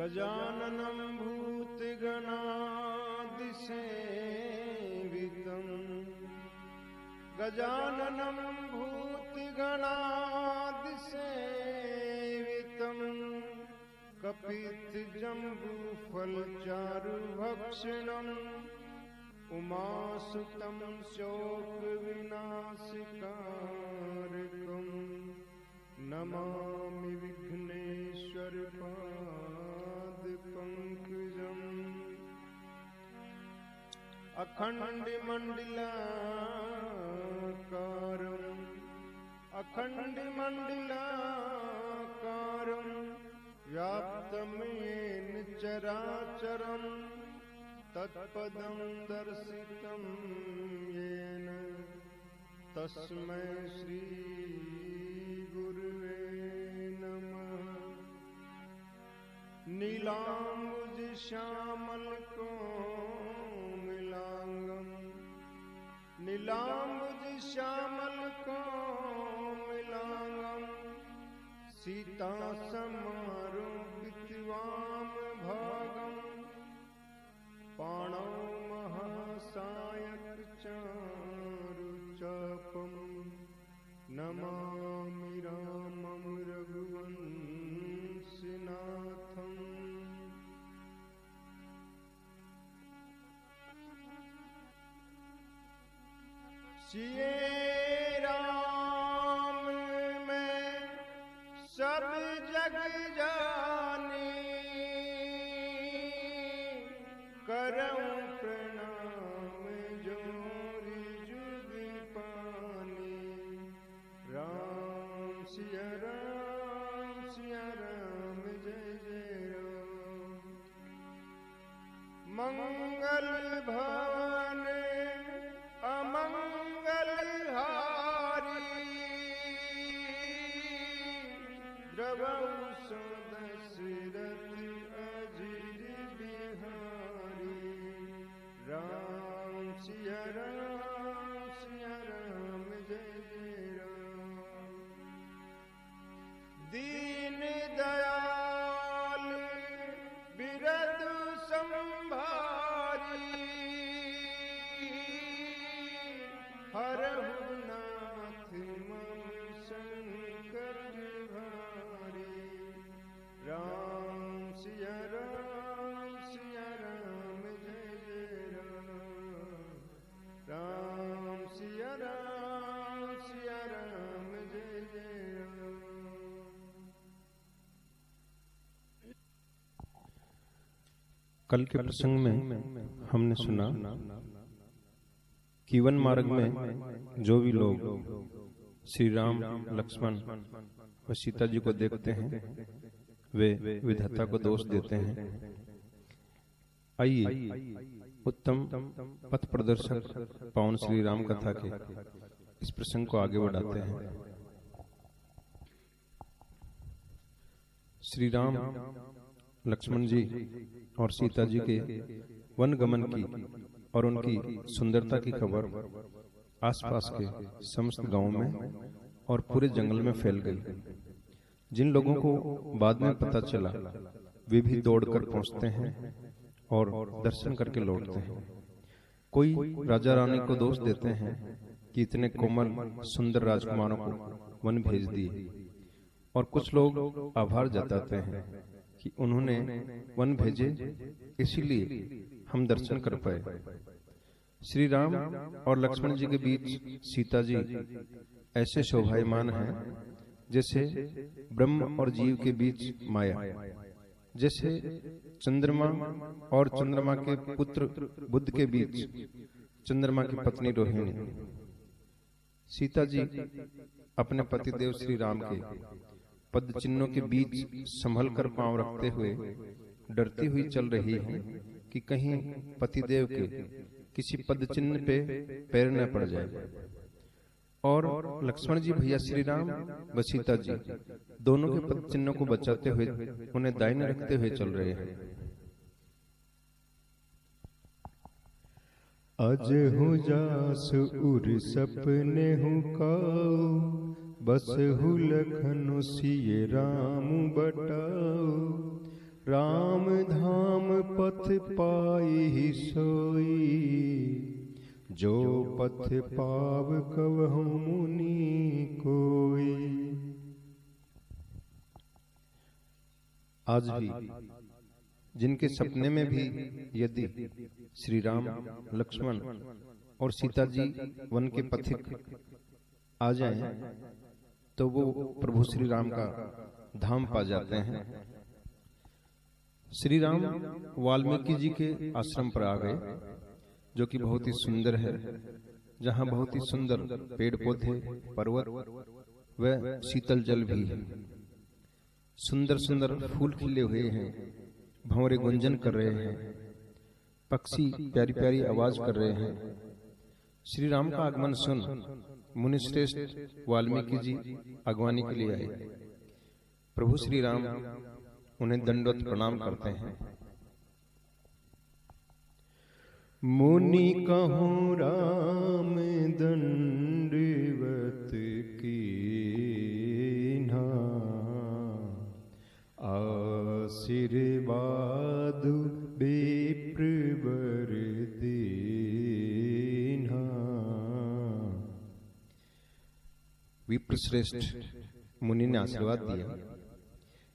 गजाननं भूतगणादिसेवितं गजाननं भूतगणादिसेवितं कपित्थजम्बूफलचारुभक्षणम् उमासुतं शोकविनाशकारकं नमामि विघ्नेश्वरपादपङ्कजम् अखण्डमण्डलाकारं व्याप्तं येन चराचरम् तत्पदं दर्शितं येन तस्मै श्री गुरुवे नमः। नीलाम्बुजश्यामलकोमलांगं नीलाम्बुजश्यामलकोमलांगं सीतासमारोपितवामभागं पाणौ महासायकचारुचापं नमामि रामं रघुवंशनाथम्। सिए राम मैं सब जग जानी करऊं प्रणाम जोरी जुग पानी। राम सिया राम जय जय राम। मंगल भवन अमंगल हारी द्रवौ सो दशरथ अजिर बिहारी। राम सिया राम जय जय राम। दीन दयाल बिरद संभारी हरहु नाथ मम शंकर भारी। राम सिया राम जय जय राम। राम सिया राम जय जय राम। कल के प्रसंग में हमने सुना कि वन मार्ग में जो भी लोग श्री राम लक्ष्मण व सीता जी को देखते हैं वे विधाता को दोष देते हैं। आइए उत्तम पथ प्रदर्शक पावन श्री राम कथा के इस प्रसंग को आगे बढ़ाते हैं। श्री राम लक्ष्मण जी और सीता जी के वन गमन की और उनकी सुंदरता की खबर आसपास के समस्त गांवों में और पूरे जंगल में फैल गई। जिन लोगों को बाद में पता चला वे भी दौड़कर पहुंचते हैं और दर्शन करके लौटते हैं। कोई राजा रानी को दोष देते हैं कि इतने कोमल सुंदर राजकुमारों को वन भेज दिए, और कुछ लोग आभार जताते हैं कि उन्होंने वन भेजे इसीलिए हम दर्शन कर पाए। श्री राम और लक्ष्मण जी के बीच सीता जी ऐसे शोभायमान हैं जैसे ब्रह्म और जीव के बीच माया, जैसे चंद्रमा और चंद्रमा के पुत्र बुध के बीच चंद्रमा की पत्नी रोहिणी। सीता जी अपने पतिदेव श्री राम के पद चिन्हों के बीच संभल कर पांव रखते हुए डरती हुई चल रही है कि कहीं पतिदेव के किसी पद चिन्ह पे पैर न पड़ जाए। और लक्ष्मण जी भैया श्री राम व सीता जी दोनों के पद चिन्हों को बचाते हुए उन्हें दाहिने रखते हुए चल रहे हैं। अजहु जास उर सपने हूँ काऊ, बस हु लखनु सिय राम बटाऊ। राम धाम पथ पाई सोई, जो पथ पाव कवहु मुनि कोई। आज भी जिनके सपने में भी यदि श्री राम, लक्ष्मण और सीता जी वन के पथिक आ जाएं, तो वो प्रभु श्री राम का धाम पा जाते हैं। श्री राम वाल्मीकि जी के आश्रम पर आ गए, जो कि बहुत ही सुंदर है, जहाँ बहुत ही सुंदर पेड़ पौधे, पर्वत व शीतल जल भी है। सुंदर सुंदर फूल खिले हुए हैं, भंवरे गुंजन कर रहे हैं, पक्षी प्यारी प्यारी आवाज कर रहे हैं। श्री राम का आगमन सुन मुनिश्रेष्ठ वाल्मीकि जी अगवानी के लिए आए। प्रभु श्री राम उन्हें दंडवत प्रणाम करते हैं। मुनि कहूँ राम दंडवत कीन्हा, आशीर्वाद विप्रवर दीन्हा। विप्रश्रेष्ठ मुनि ने आशीर्वाद दिया।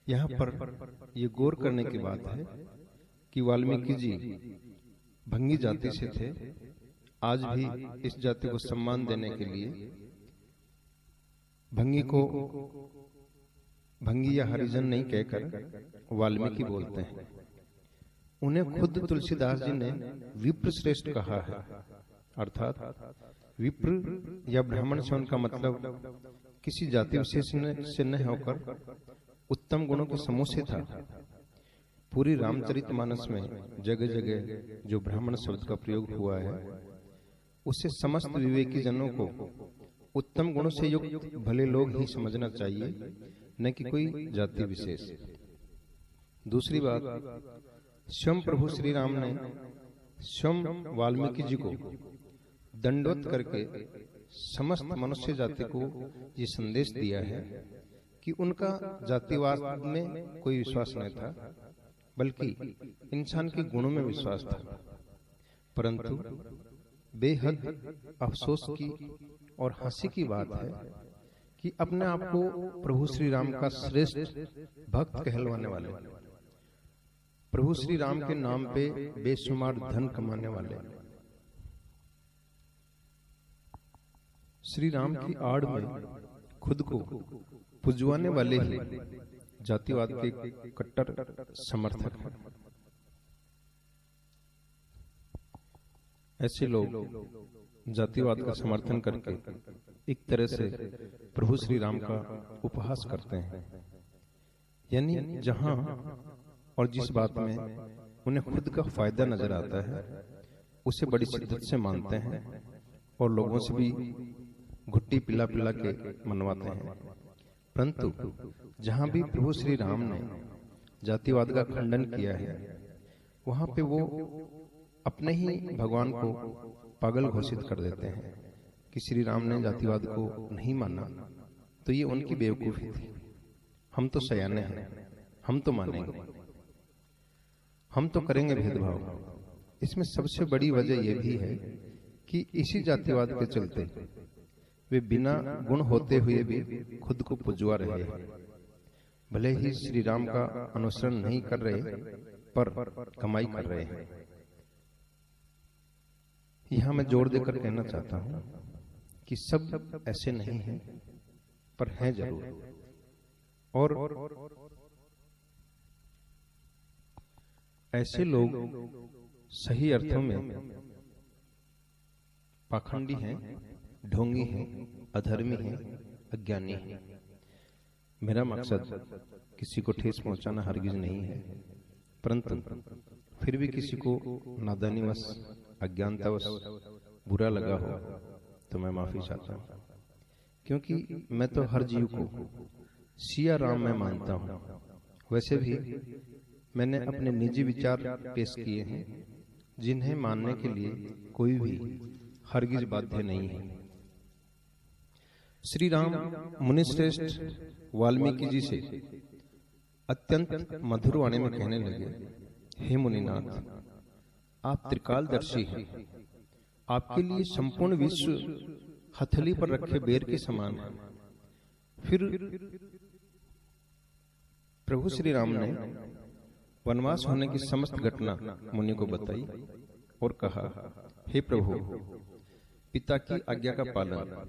यहाँ पर ये गौर करने की बात है कि वाल्मीकि जी भंगी जाति से थे। आज भी इस जाति को सम्मान देने के लिए भंगी को भंगी या हरिजन नहीं कहकर वाल्मीकि बोलते हैं। उन्हें खुद तुलसीदास जी ने विप्र श्रेष्ठ कहा है, अर्थात विप्र या ब्राह्मण से उनका मतलब किसी जाति विशेष से न होकर उत्तम गुणों के समूह से था। पूरी रामचरितमानस में जगह जगह जो ब्राह्मण शब्द का प्रयोग हुआ है, उससे समस्त विवेकी जनों को उत्तम गुणों से युक्त भले लोग ही समझना चाहिए, न कि कोई जाति विशेष। दूसरी बात, स्वयं प्रभु श्री राम ने स्वयं वाल्मीकि जी को दंडवत करके समस्त मनुष्य जाति को ये संदेश दिया है कि उनका जातिवाद में कोई विश्वास नहीं था, बल्कि इंसान के गुणों में विश्वास था। परंतु बेहद अफसोस की और हंसी की बात है कि अपने आप को प्रभु श्री राम का श्रेष्ठ भक्त कहलवाने वाले, प्रभु श्री राम के नाम पे बेशुमार धन कमाने वाले, श्री राम की आड़ में खुद को पुजवाने वाले ही जातिवाद के कट्टर समर्थक हैं। ऐसे लोग जातिवाद का समर्थन करके एक तरह से प्रभु श्री राम का उपहास करते हैं। यानी जहां और जिस बात में उन्हें खुद का फायदा नजर आता है, उसे बड़ी शिद्दत से मानते हैं और लोगों से भी घुट्टी पिला पिला के मनवाते हैं। परंतु जहां भी प्रभु श्री राम ने जातिवाद का खंडन किया है, वहां पे वो अपने ही भगवान को पागल घोषित कर देते हैं कि श्री राम ने जातिवाद को नहीं माना तो ये उनकी बेवकूफी थी। हम तो सयाने हैं, हम तो मानेंगे, हम तो करेंगे भेदभाव। इसमें सबसे बड़ी वजह यह भी है कि इसी जातिवाद के चलते वे बिना गुण होते हुए भी खुद को पुजवा रहे हैं। भले ही श्री राम का अनुसरण नहीं कर रहे, पर कमाई कर रहे हैं। यहां मैं जोर देकर कहना चाहता हूं कि सब ऐसे नहीं हैं, पर हैं जरूर। और ऐसे लोग सही अर्थों में पाखंडी हैं, ढोंगी हैं, अधर्मी हैं, अज्ञानी हैं। मेरा मकसद किसी को ठेस पहुंचाना हरगिज नहीं है, परंतु फिर भी किसी को नादानीवश, अज्ञानतावश बुरा लगा हो तो मैं माफी चाहता हूं, क्योंकि मैं तो हर जीव को सिया राम में मानता हूं। वैसे भी मैंने अपने निजी विचार पेश किए हैं, जिन्हें मानने के लिए कोई भी हरगिज बाध्य नहीं है। श्री राम मुनिश्रेष्ठ वाल्मीकि जी से अत्यंत मधुर वाणी में कहने लगे, हे मुनिनाथ, आप त्रिकालदर्शी हैं। आपके लिए संपूर्ण विश्व हथेली पर रखे बेर के समान है। फिर प्रभु श्री राम ने वनवास होने की समस्त घटना मुनि को बताई और कहा, हे प्रभु, पिता की आज्ञा का पालन,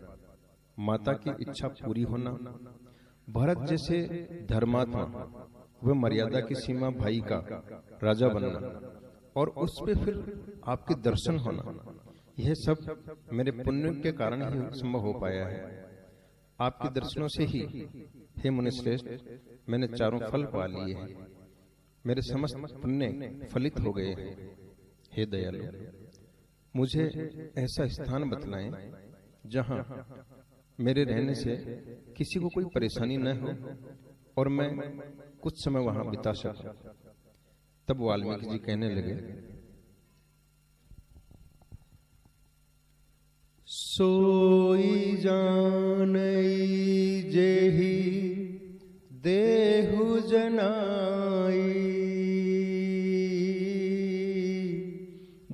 माता की इच्छा पूरी होना, भरत जैसे धर्मात्मा व मर्यादा की सीमा भाई का राजा बनना और उस पे फिर आपके दर्शन होना, यह सब मेरे पुण्य के कारण ही संभव हो पाया है। आपके दर्शनों से ही हे मुनिश्रेष्ठ मैंने चारों फल पा लिए हैं। मेरे समस्त पुण्य फलित हो गए हैं। हे दयालु, मुझे ऐसा स्थान बतलाएं जहां मेरे रहने से किसी को कोई परेशानी न हो और मैं कुछ समय वहां बिता सकूं। तब वाल्मीकि जी कहने लगे, सोई जानई जेहि देहु जनाई,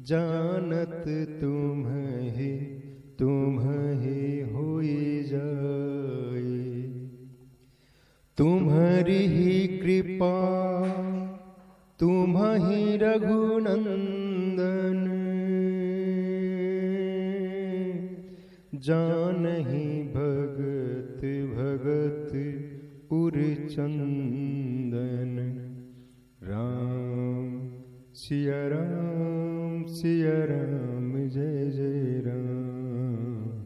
जानत तुम्हें होई जाए। तुम्हारी ही कृपा तुम्हि रघुनंदन, जानहि भगत भगत उर चंदन। राम सिया राम जय जय राम।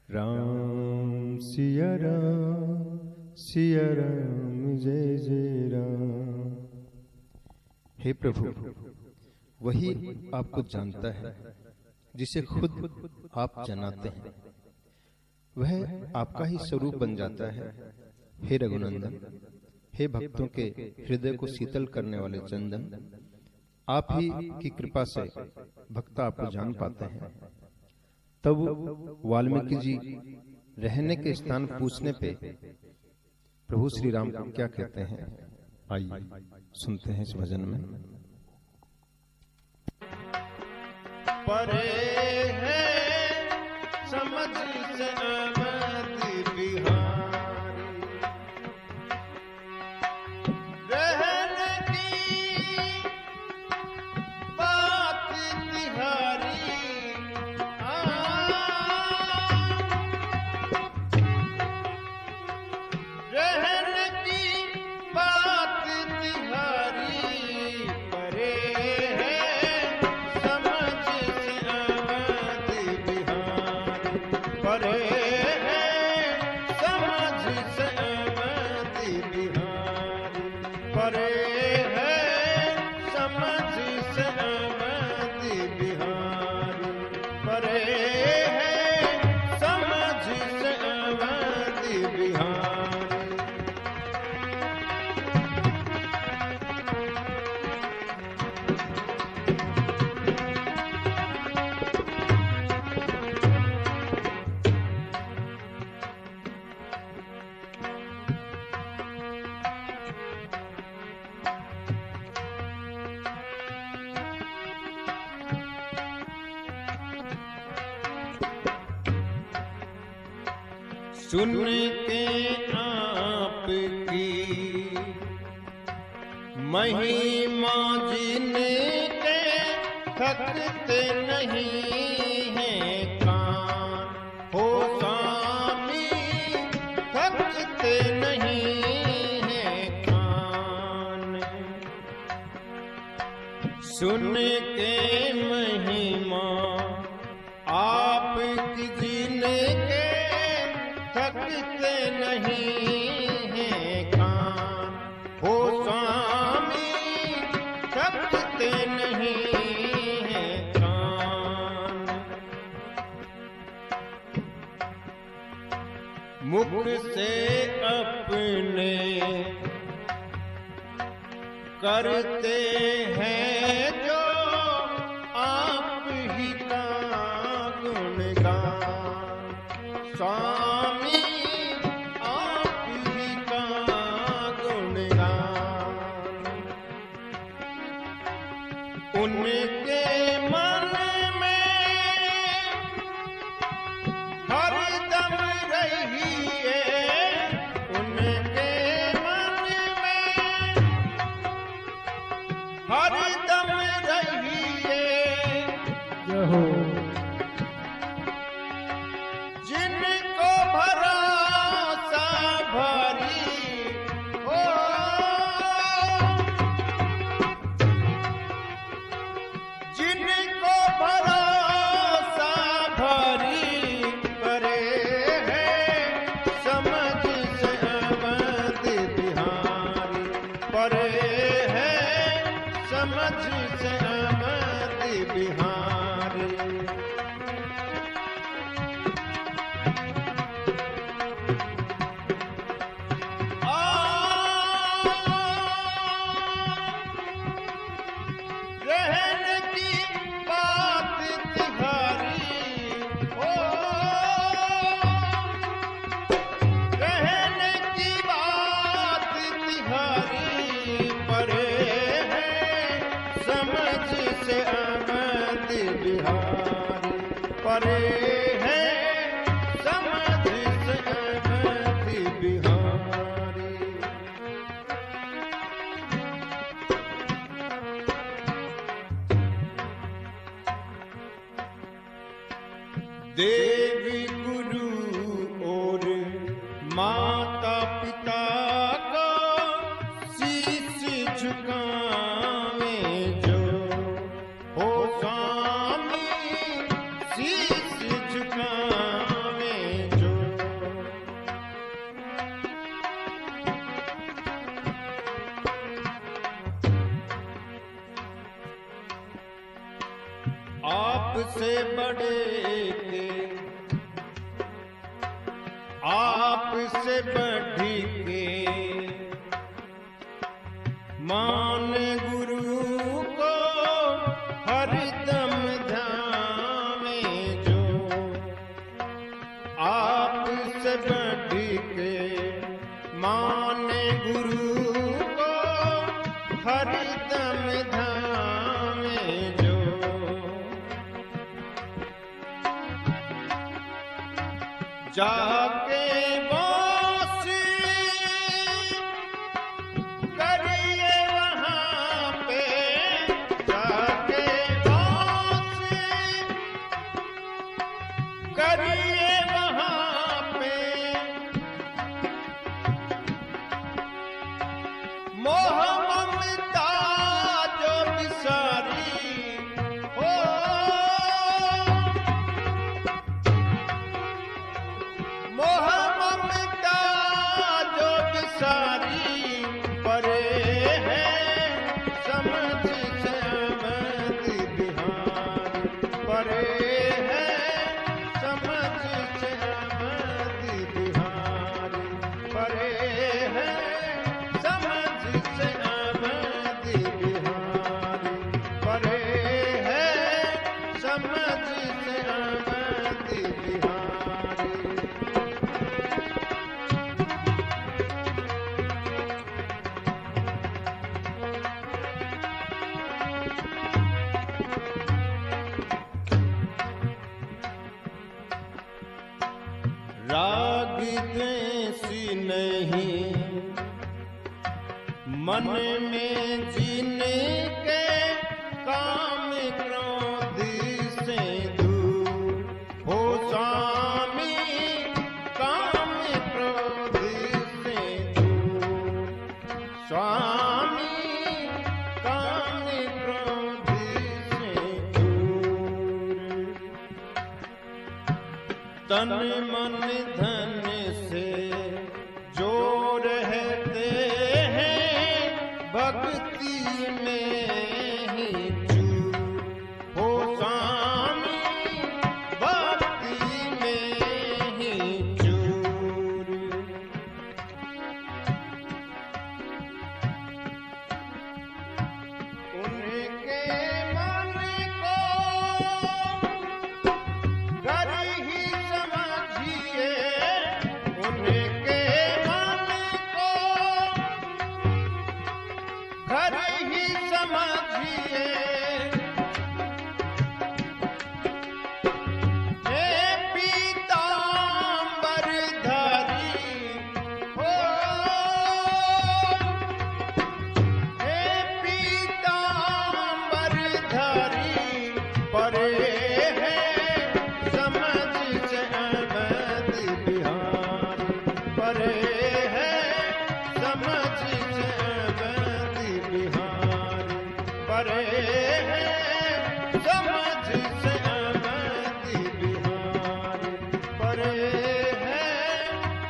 राम सिया राम जय जय राम। हे प्रभु, वही आपको जानता है जिसे खुद आप जनाते हैं, वह आपका ही स्वरूप बन जाता है। हे रघुनंदन, हे भक्तों के हृदय को शीतल करने वाले चंदन, आप ही की कृपा से भक्त आपको जान पाते हैं। तब वाल्मीकि जी रहने के स्थान पूछने पे प्रभु श्री राम क्या कहते हैं, आइए सुनते हैं इस भजन में। परे है समझ से अवध बिहारी, रहने की बात तिहारी। रहने की बात तिहारी, परे सुन के आपकी महिमा जिनके थकते नहीं हैं कान, हो स्वामी थकते नहीं हैं कान। सुन के महिमा आपकी जिनके थकते नहीं हैं कान, हो स्वामी थकते नहीं हैं कान। मुख से अपने करते हैं जो आप ही का गुणगान, स्वामी आप ही का गुणगान। उनके मन में हरदम रहिए, उनके मन में हरदम रहिए, जिनको भरोसा भरी हो, जिनको भरोसा भरी करे है, समझ से अवध बिहारी परे है, समझ से अवध बिहारी। रहने की बात तिहारी हो, रहने की बात तिहारी परे है, समझ से अवध बिहारी परे है, समझ से अवध बिहारी। देवी गुरु और माता पिता को शीश झुकावे जो, हो स्वामी शीश झुकावे जो। आपसे बड़े के आपसे बढ़ी के मान गुरु को हरदम ध्यावे जो, आपसे बढ़ी के मान गुरु को हरदम ध्यावे जो। जाके वासी करिए वहाँ पे, जाके वासी करिए वहाँ पे, मोह ममता जो बिसारी हो, मोह ममता जो बिसारी परे है, समझ से अवध बिहारी परे है, समझ से अवध बिहारी परे है, समझ से अवध बिहारी परे है, समझ से अवध बिहारी। राग द्वेषी नहीं मन में जीने के, काम क्रोध से दूर हो स्वामी, काम क्रोध से दूर स्वामी, काम क्रोध से दूर। तन मन धन से जो रहते हैं, भक्ति में ही चूर हो स्वामी, भक्ति में ही चूर। उनके मन को घर ही समझिए, उनके मन को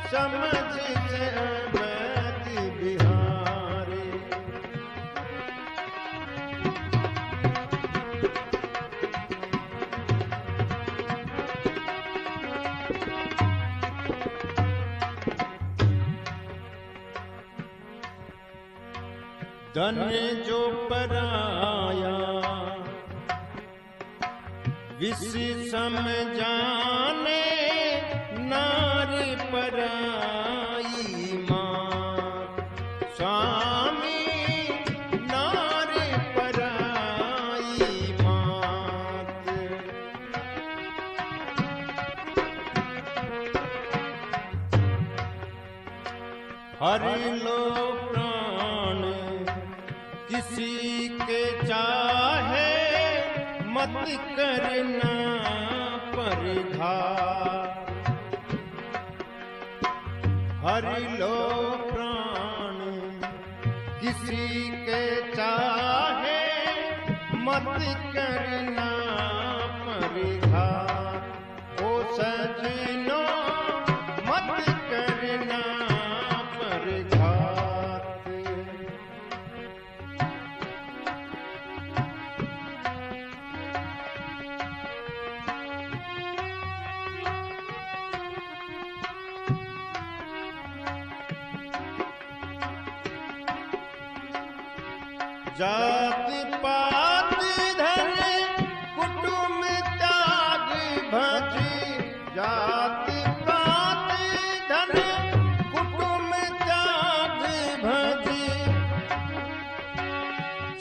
समझ से अवैध बिहारी। धन जो पराया विष समझाने नारी पराई मात। स्वामी नारी पराई मात। हरि लो प्राण किसी के चाहे मत करना परिघात। हरि लो प्राण किसी के चाहे मत करना परिघात। ओ सजनो मत करना परिघात। जात पात धन कुटुंब त्याग भजी। जात पात धन कुटुंब त्याग भजी।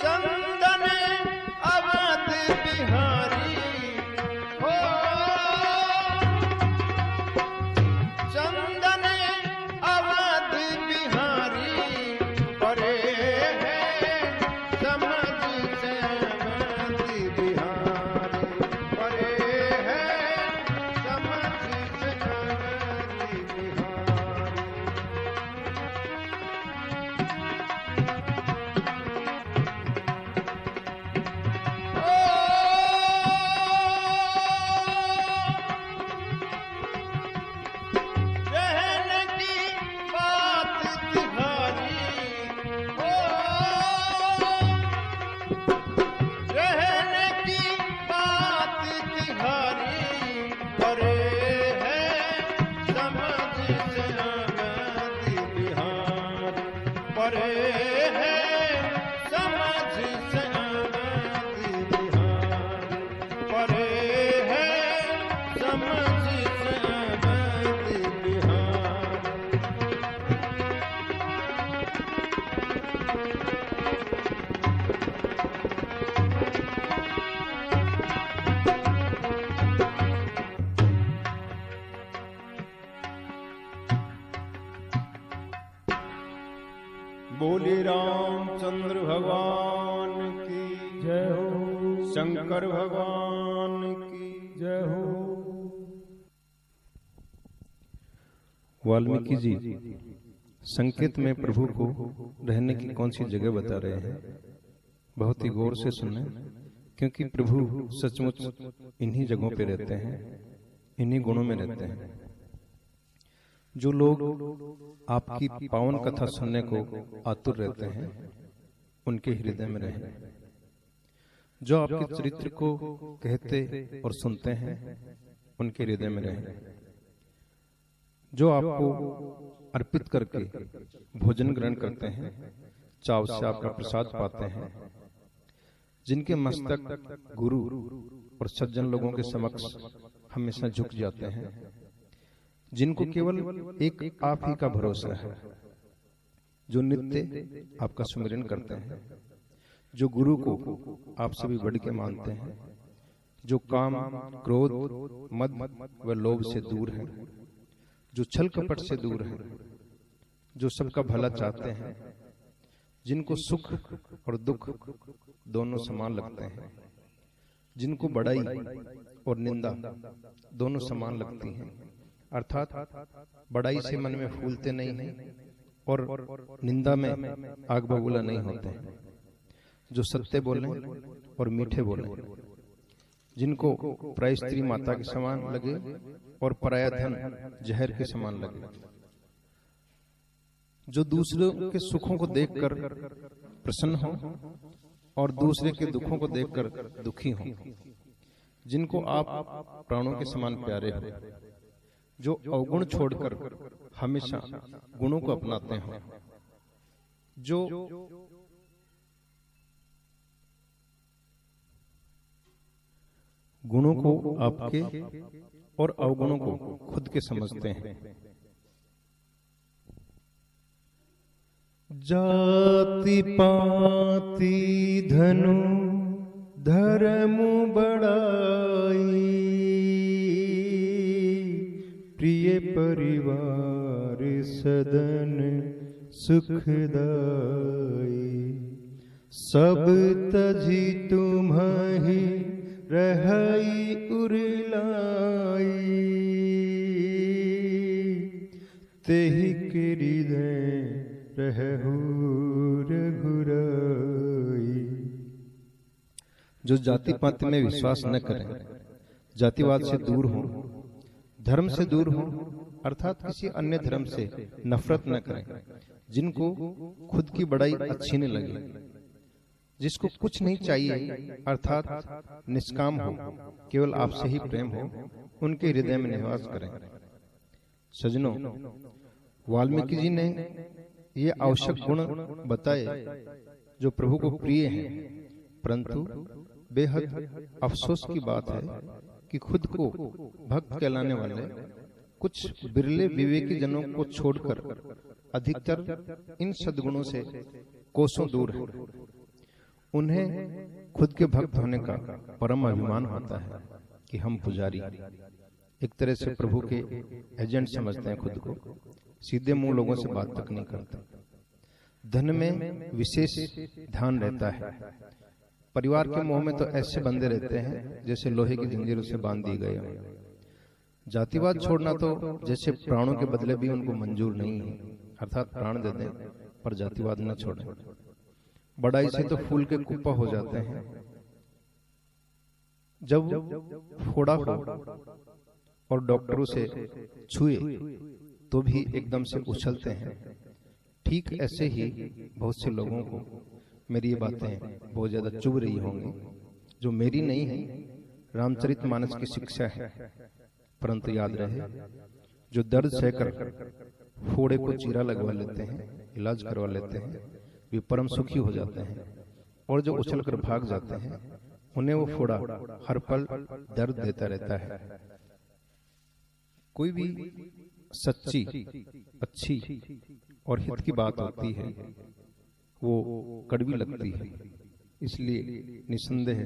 चंदन अवध बिहारी हो। चंदन अवध बिहारी परे बोले रामचंद्र भगवान की जय हो। शंकर भगवान की जय हो। वाल्मीकि जी संकेत में प्रभु को रहने की कौन सी जगह बता रहे हैं, बहुत ही गौर से सुनना, क्योंकि प्रभु सचमुच इन्हीं जगहों पे रहते हैं, इन्हीं गुणों में रहते हैं। जो लोग आपकी पावन कथा सुनने को आतुर रहते हैं, उनके हृदय में रहें। जो आपके चरित्र को कहते और सुनते हैं, उनके हृदय में रहें। जो आपको अर्पित करके भोजन ग्रहण करते हैं, चाव से आपका प्रसाद पाते हैं, जिनके मस्तक गुरु और सज्जन लोगों के समक्ष हमेशा झुक जाते हैं, जिनको केवल एक आप ही का भरोसा है, जो नित्य आपका सुमिरन करते हैं, जो गुरु को आपसे भी बढ़ के मानते हैं, जो काम क्रोध मद व लोभ से दूर है, जो छल कपट से दूर है, जो सबका भला चाहते हैं, जिनको सुख और दुख दोनों समान लगते हैं, जिनको बड़ाई और निंदा दोनों समान लगती हैं, अर्थात बड़ाई से मन में फूलते नहीं हैं और निंदा में आग बबूला नहीं होते हैं, जो सत्य बोलें और मीठे बोलें, जिनको पराई स्त्री माता के समान लगे और पराया धन जहर के समान लगे, जो दूसरों के सुखों को देखकर प्रसन्न हो और दूसरे के दुखों को देखकर दुखी हो, जिनको आप प्राणों के समान प्यारे हो, जो अवगुण छोड़कर हमेशा गुणों को अपनाते हो, जो गुणों को आपके और अवगुणों को खुद के समझते हैं। जाति पाति धनु धर्म बड़ाई, प्रिय परिवार सदन सुखदाई, सब तजी तुम्हि रहई उरलाई, तेहि के हृदय रहु रघुराई। जो जाति पाति में विश्वास न करें, जातिवाद से दूर हो, धर्म से दूर हो, अर्थात किसी अन्य धर्म से नफरत न करें, जिनको खुद की बड़ाई अच्छी न लगे, जिसको कुछ नहीं चाहिए अर्थात निष्काम हो, केवल आपसे ही प्रेम हो, उनके हृदय में निवास करें। सजनों, वाल्मीकि जी ने ये आवश्यक गुण बताए जो प्रभु को प्रिय हैं, परंतु बेहद अफसोस की बात है कि खुद को भक्त कहलाने वाले कुछ बिरले विवेकी जनों को छोड़कर अधिकतर इन सद्गुणों से कोसों दूर है। उन्हें खुद के भक्त होने का परम अभिमान होता है कि हम पुजारी, एक तरह से प्रभु के एजेंट समझते हैं खुद को, सीधे मुंह लोगों से बात तक नहीं करते। धन में विशेष ध्यान रहता है। परिवार के मोह में तो ऐसे बंधे रहते हैं जैसे लोहे की जंजीरों से बांध दी गए हों। जातिवाद छोड़ना तो जैसे प्राणों के बदले भी उनको मंजूर नहीं है, अर्थात प्राण दे दें पर जातिवाद न छोड़ें। बड़ाई से तो फूल के कुप्पा हो जाते हैं। जब फोड़ा हो और डॉक्टरों से छुए तो भी एकदम से उछलते हैं, ठीक ऐसे ही बहुत से लोगों को मेरी ये बातें बहुत ज्यादा चुभ रही होंगी, जो मेरी नहीं है, रामचरितमानस की शिक्षा है। परंतु याद रहे, जो दर्द सहकर फोड़े को चीरा लगवा लेते हैं, इलाज करवा लेते हैं, वे परम सुखी हो जाते हैं, और जो उछलकर भाग जाते हैं उन्हें वो फोड़ा हर पल दर्द देता रहता है। कोई भी सच्ची, अच्छी और हित की बात होती है वो कड़वी लगती है। इसलिए निसंदेह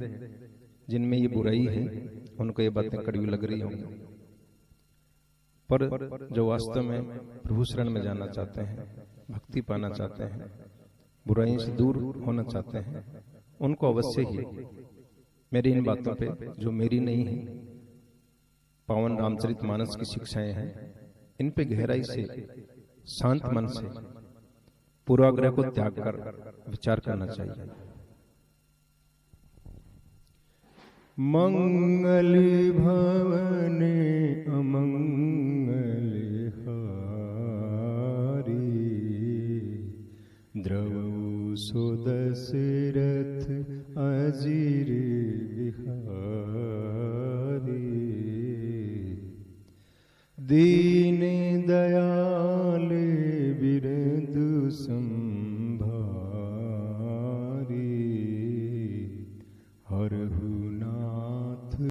जिनमें ये बुराई है उनको ये बातें कड़वी लग रही होंगी, पर जो वास्तव में प्रभु शरण में जाना चाहते हैं, भक्ति पाना चाहते हैं, बुराई से दूर होना चाहते हैं, उनको अवश्य ही मेरी इन बातों पे, जो मेरी नहीं है, पावन रामचरितमानस की शिक्षाएं हैं, इन पे गहराई से शांत मन से पूर्वाग्रह को त्याग कर विचार करना चाहिए। मंगल भवन अमंगल हारी, द्रवौ सो दशरथ अजिर बिहारी, दीन